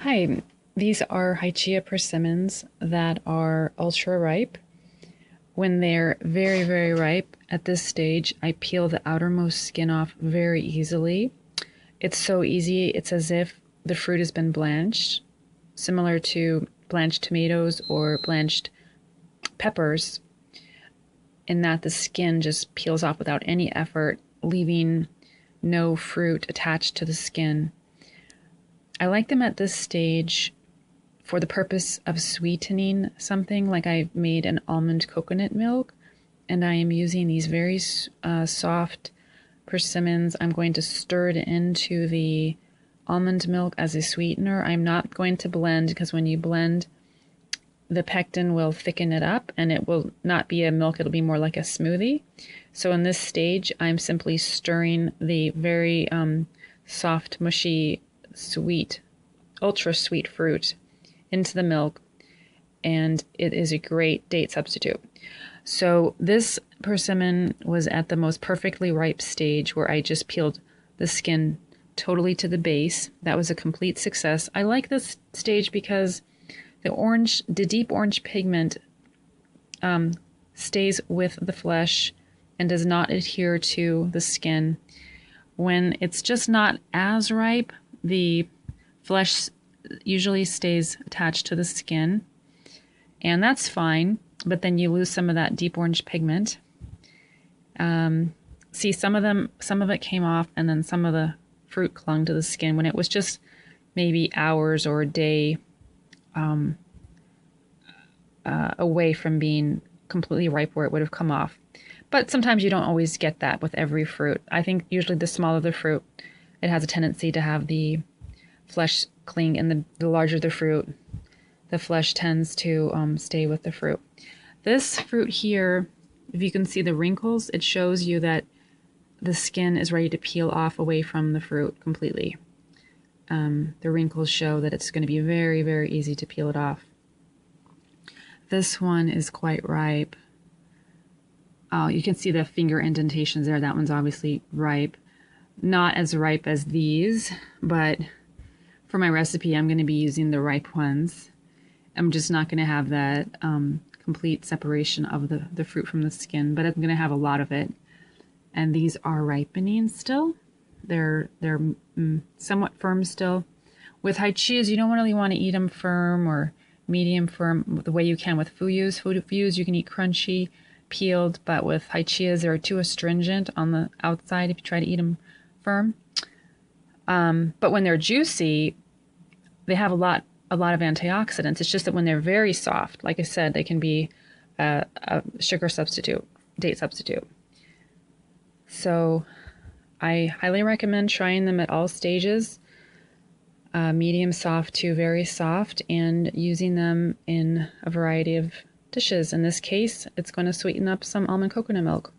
Hi, these are hachiya persimmons that are ultra ripe. When they're very, very ripe at this stage, I peel the outermost skin off very easily. It's so easy, it's as if the fruit has been blanched, similar to blanched tomatoes or blanched peppers, in that the skin just peels off without any effort, leaving no fruit attached to the skin. I like them at this stage for the purpose of sweetening something, like I've made an almond coconut milk, and I am using these very soft persimmons. I'm going to stir it into the almond milk as a sweetener. I'm not going to blend, because when you blend, the pectin will thicken it up and it will not be a milk, it'll be more like a smoothie. So in this stage, I'm simply stirring the very soft, mushy, sweet, ultra sweet fruit into the milk, and it is a great date substitute. So this persimmon was at the most perfectly ripe stage where I just peeled the skin totally to the base. That was a complete success. I like this stage because the deep orange pigment stays with the flesh and does not adhere to the skin. When it's just not as ripe, the flesh usually stays attached to the skin, and that's fine, but then you lose some of that deep orange pigment. See, some of it came off, and then some of the fruit clung to the skin when it was just maybe hours or a day away from being completely ripe where it would have come off. But sometimes you don't always get that with every fruit. I think usually the smaller the fruit, it has a tendency to have the flesh cling, and the larger the fruit, the flesh tends to stay with the fruit. This fruit here, if you can see the wrinkles, it shows you that the skin is ready to peel off away from the fruit completely. The wrinkles show that it's going to be very, very easy to peel it off. This one is quite ripe. Oh, you can see the finger indentations there. That one's obviously ripe. Not as ripe as these, but for my recipe, I'm going to be using the ripe ones. I'm just not going to have that complete separation of the fruit from the skin, but I'm going to have a lot of it. And these are ripening still. They're somewhat firm still. With hachiyas, you don't really want to eat them firm or medium firm the way you can with fuyus. Fuyus you can eat crunchy, peeled, but with hachiyas, they're too astringent on the outside if you try to eat them firm. But when they're juicy, they have a lot of antioxidants. It's just that when they're very soft, like I said, they can be a sugar substitute, date substitute. So I highly recommend trying them at all stages, medium soft to very soft, and using them in a variety of dishes. In this case, it's going to sweeten up some almond coconut milk.